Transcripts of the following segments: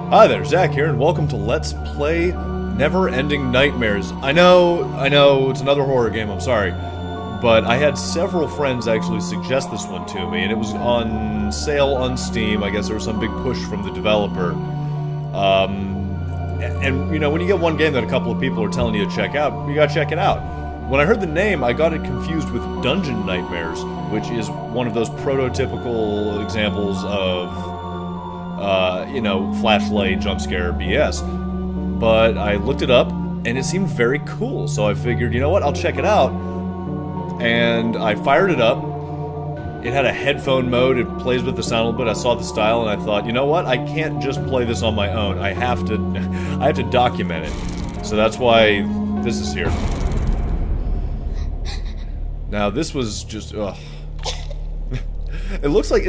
Hi there, Zach here, and welcome to Let's Play Neverending Nightmares. I know, it's another horror game, I'm sorry. But I had several friends actually suggest this one to me, and it was on sale on Steam. I guess there was some big push from the developer. And you know, when you get one game that a couple of people are telling you to check out, you gotta check it out. When I heard the name, I got it confused with Dungeon Nightmares, which is one of those prototypical examples of you know, flashlight, jump scare, BS. But I looked it up, and it seemed very cool, so I figured, you know what, I'll check it out. And I fired it up. It had a headphone mode, it plays with the sound a little bit. I saw the style, and I thought, you know what, I can't just play this on my own. I have to document it. So that's why this is here. Now, this was just, ugh. It looks like,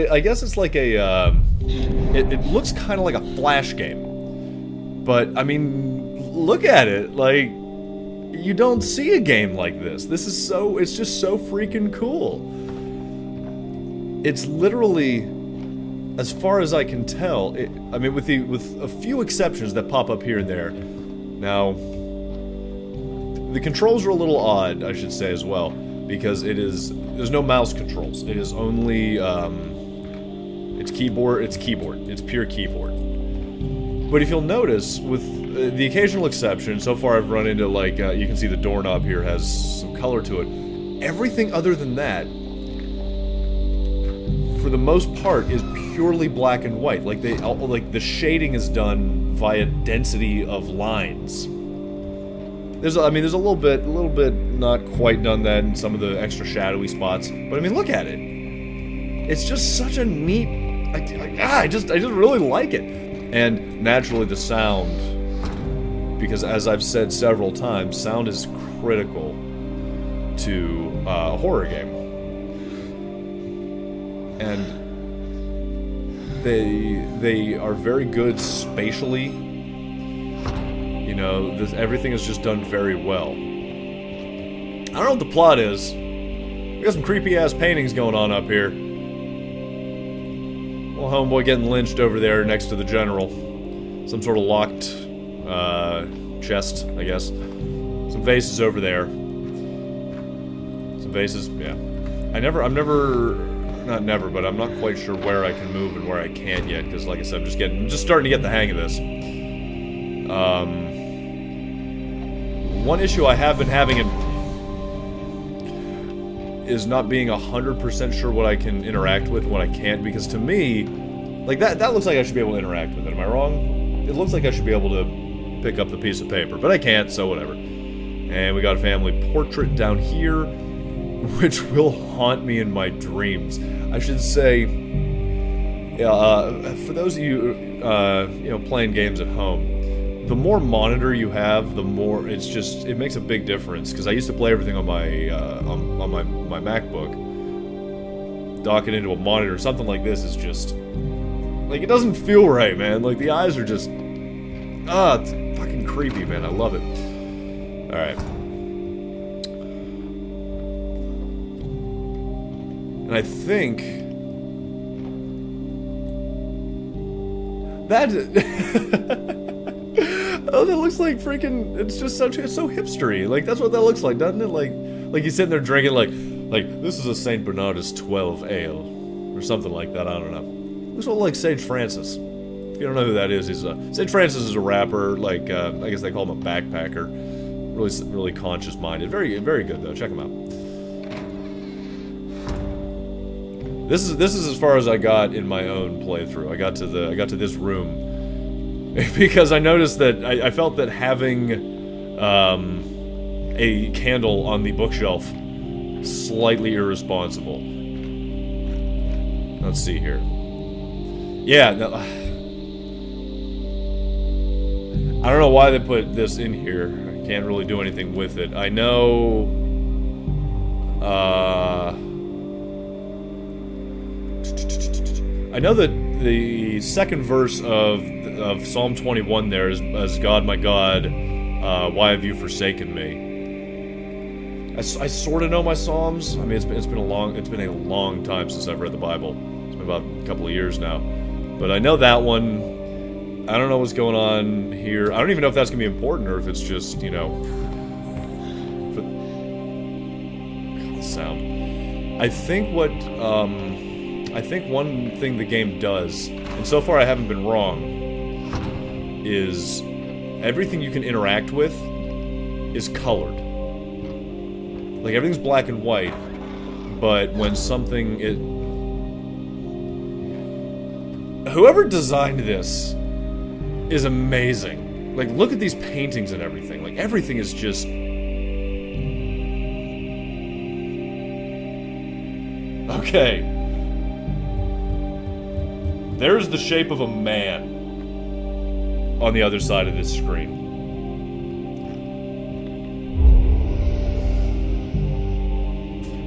I guess it's like a, it looks kind of like a Flash game. But, I mean, look at it, like, you don't see a game like this. This is so, it's just so freaking cool. It's literally, as far as I can tell, I mean, with a few exceptions that pop up here and there. Now, the controls are a little odd, I should say as well, because there's no mouse controls. It is only, it's pure keyboard. But if you'll notice, with the occasional exception, so far I've run into, like, you can see the doorknob here has some color to it. Everything other than that, for the most part, is purely black and white. Like, the shading is done via density of lines. There's a little bit not quite done that in some of the extra shadowy spots, but I mean, look at it. It's just such a neat, I just really like it. And naturally the sound, because as I've said several times, sound is critical to a horror game. And they are very good spatially. You know, everything is just done very well. I don't know what the plot is. We got some creepy-ass paintings going on up here. Little homeboy getting lynched over there next to the general. Some sort of locked, chest, I guess. Some vases over there. Some vases, yeah. Not never, but I'm not quite sure where I can move and where I can't yet, because like I said, I'm just starting to get the hang of this. One issue I have been having is not being 100% sure what I can interact with and what I can't, because to me, like, that looks like I should be able to interact with it. Am I wrong? It looks like I should be able to pick up the piece of paper, but I can't, so whatever. And we got a family portrait down here, which will haunt me in my dreams. I should say, for those of you, you know, playing games at home, the more monitor you have, the more it makes a big difference. Because I used to play everything on my my MacBook, dock it into a monitor. Something like this is just like, it doesn't feel right, man. Like, the eyes are just, it's fucking creepy, man. I love it. All right, and I think that. Oh, that looks like freaking, it's so hipstery. Like, that's what that looks like, doesn't it? Like he's sitting there drinking, like, this is a St. Bernardus 12 ale. Or something like that, I don't know. Looks a little like Sage Francis. If you don't know who that is, Sage Francis is a rapper, like, I guess they call him a backpacker. Really conscious-minded. Very, very good, though. Check him out. This is as far as I got in my own playthrough. I got to this room. Because I noticed that I felt that having a candle on the bookshelf slightly irresponsible. Let's see here. Yeah, no, I don't know why they put this in here. I can't really do anything with it. I know that the second verse of Psalm 21 there is God, my God, why have you forsaken me? I sort of know my Psalms. I mean, it's been a long time since I've read the Bible. It's been about a couple of years now, but I know that one. I don't know what's going on here. I don't even know if that's gonna be important or if it's just, you know... God, the sound. I think what, I think one thing the game does, and so far I haven't been wrong, is everything you can interact with is colored. Like, everything's black and white, but when something whoever designed this is amazing. Like, look at these paintings and everything. Like, everything is just... Okay. There's the shape of a man on the other side of this screen.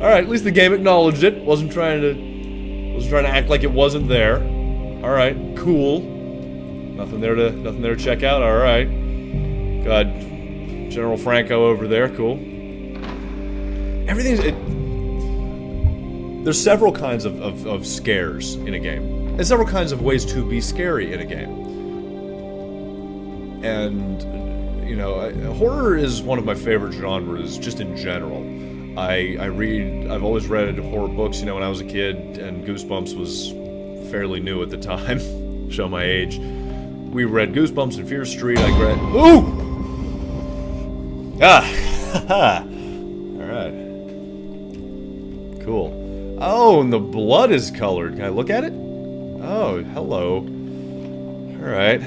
Alright, at least the game acknowledged it. Wasn't trying to act like it wasn't there. Alright, cool. Nothing there to check out, alright. Got General Franco over there, cool. There's several kinds of scares in a game. There's several kinds of ways to be scary in a game. And, you know, horror is one of my favorite genres, just in general. I've always read horror books, you know, when I was a kid, and Goosebumps was fairly new at the time. Show my age. We read Goosebumps and Fear Street, I read... Ooh! Ah! Haha! Alright. Cool. Oh, and the blood is colored. Can I look at it? Oh, hello. Alright.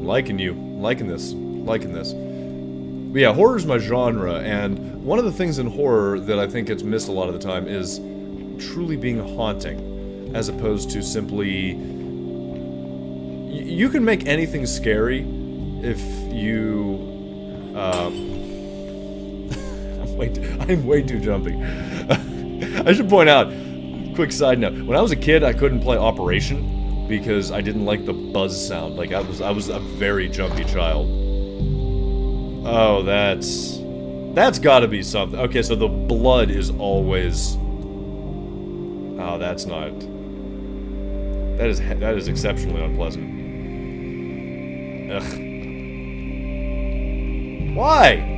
Liking you. Liking this. But yeah, horror's my genre, and one of the things in horror that I think gets missed a lot of the time is truly being haunting, as opposed to simply... You can make anything scary if you... I'm way too jumpy. I should point out, quick side note, when I was a kid I couldn't play Operation because I didn't like the buzz sound. Like, I was a very jumpy child. Oh, that's gotta be something. Okay, so the blood is always... Oh, that's not... That is exceptionally unpleasant. Ugh. Why?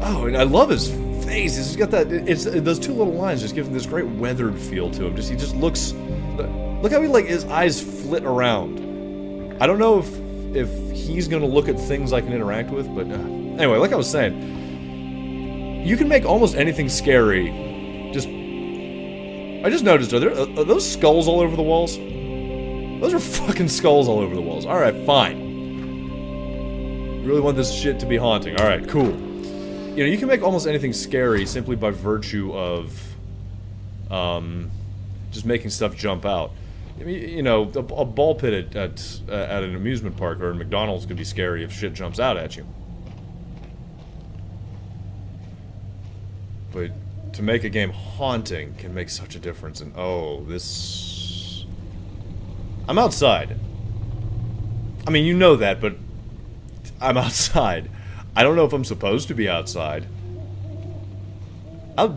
Oh, and I love his face. He's got that... those two little lines just give him this great weathered feel to him. He just looks... Look how he, like, his eyes flit around. I don't know if he's gonna look at things I can interact with, but... Anyway, like I was saying, you can make almost anything scary. I just noticed, are those skulls all over the walls? Those are fucking skulls all over the walls. Alright, fine. Really want this shit to be haunting. Alright, cool. You know, you can make almost anything scary simply by virtue of, just making stuff jump out. I mean, you know, a ball pit at an amusement park or a McDonald's could be scary if shit jumps out at you. But to make a game haunting can make such a difference, and oh, this... I'm outside. I mean, you know that, but I'm outside. I don't know if I'm supposed to be outside.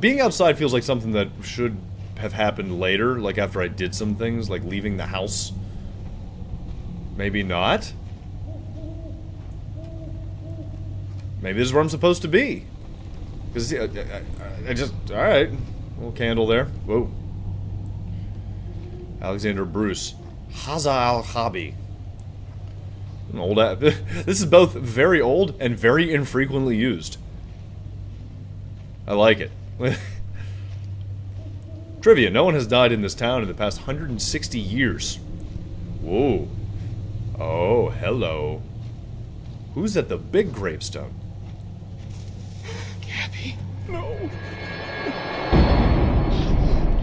Being outside feels like something that should have happened later, like after I did some things, like leaving the house. Maybe not. Maybe this is where I'm supposed to be. Because I just... Alright. Little candle there. Whoa. Alexander Bruce. Haza al-Habi. An old app. This is both very old and very infrequently used. I like it. Trivia. No one has died in this town in the past 160 years. Whoa. Oh, hello. Who's at the big gravestone? Gabby, no.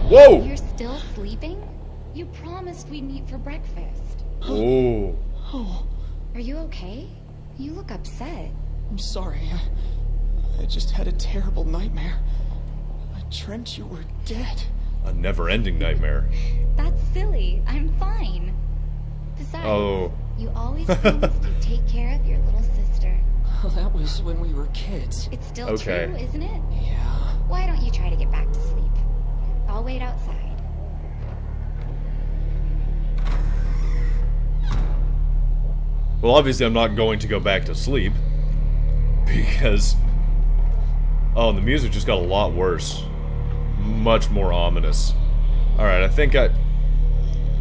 Whoa! You're still sleeping? You promised we'd meet for breakfast. Oh. Oh, Are you okay? You look upset. I'm sorry. I just had a terrible nightmare. I dreamt you were dead. A never-ending nightmare. That's silly. I'm fine. Besides, Oh. you always promised you'd take care of your little sister. Well, that was when we were kids. It's still Okay. true, isn't it? Yeah. Why don't you try get back to sleep. I'll wait outside. Well, obviously I'm not going to go back to sleep. Because... Oh, and the music just got a lot worse. Much more ominous. Alright, I think I...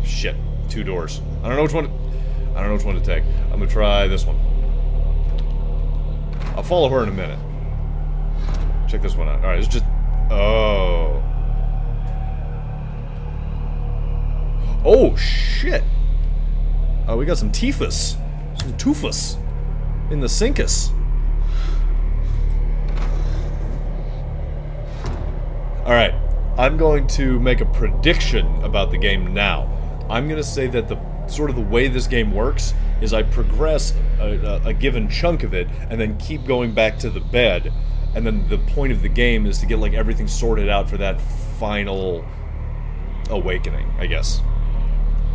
Shit. 2 doors. I don't know which one to take. I'm gonna try this one. I'll follow her in a minute. Check this one out. Alright, it's just... Oh. Oh, shit! Oh, we got some TOOFAS. Some TOOFAS. In the SINKAS. Alright, I'm going to make a prediction about the game now. I'm gonna say that the sort of the way this game works is I progress a given chunk of it and then keep going back to the bed, and then the point of the game is to get like everything sorted out for that final awakening, I guess.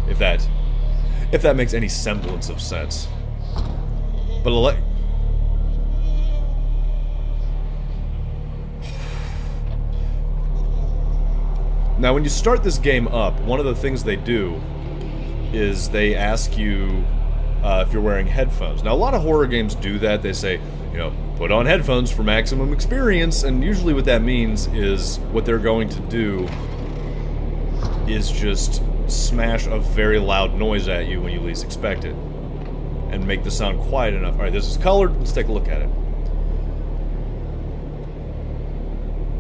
If that makes any semblance of sense. But now, when you start this game up, one of the things they do is they ask you if you're wearing headphones. Now, a lot of horror games do that. They say, you know, put on headphones for maximum experience, and usually what that means is what they're going to do is just smash a very loud noise at you when you least expect it, and make the sound quiet enough. Alright, this is colored. Let's take a look at it.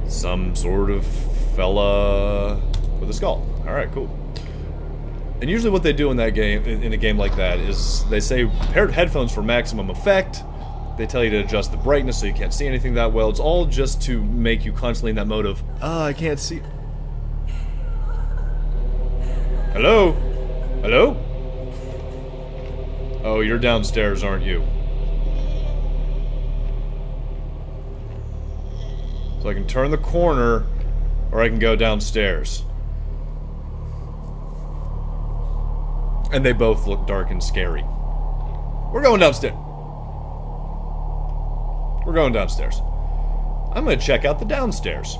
Some sort of fella with a skull. Alright, cool. And usually what they do in that game, in a game like that, is they say pair headphones for maximum effect. They tell you to adjust the brightness so you can't see anything that well. It's all just to make you constantly in that mode of, I can't see. Hello? Hello? Oh, you're downstairs, aren't you? So I can turn the corner, or I can go downstairs. And they both look dark and scary. We're going downstairs. We're going downstairs. I'm gonna check out the downstairs.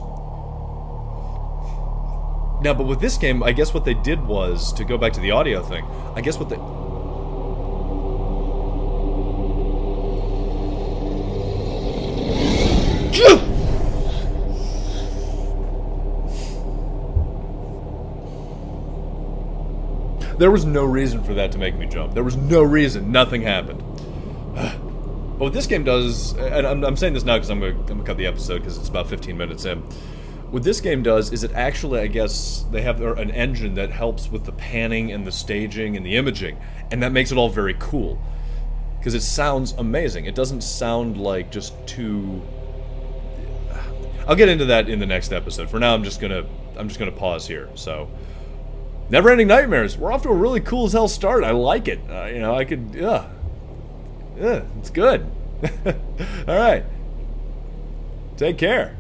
Now, but with this game, I guess what they did was, to go back to the audio thing, I guess what they... There was no reason for that to make me jump. There was no reason. Nothing happened. But what this game does, and I'm saying this now because I'm gonna cut the episode because it's about 15 minutes in. What this game does is it actually, I guess, they have an engine that helps with the panning and the staging and the imaging, and that makes it all very cool. Because it sounds amazing. It doesn't sound like just too... I'll get into that in the next episode. For now, I'm just gonna pause here. So, Neverending Nightmares. We're off to a really cool as hell start. I like it. You know, I could... Yeah, it's good. All right. Take care.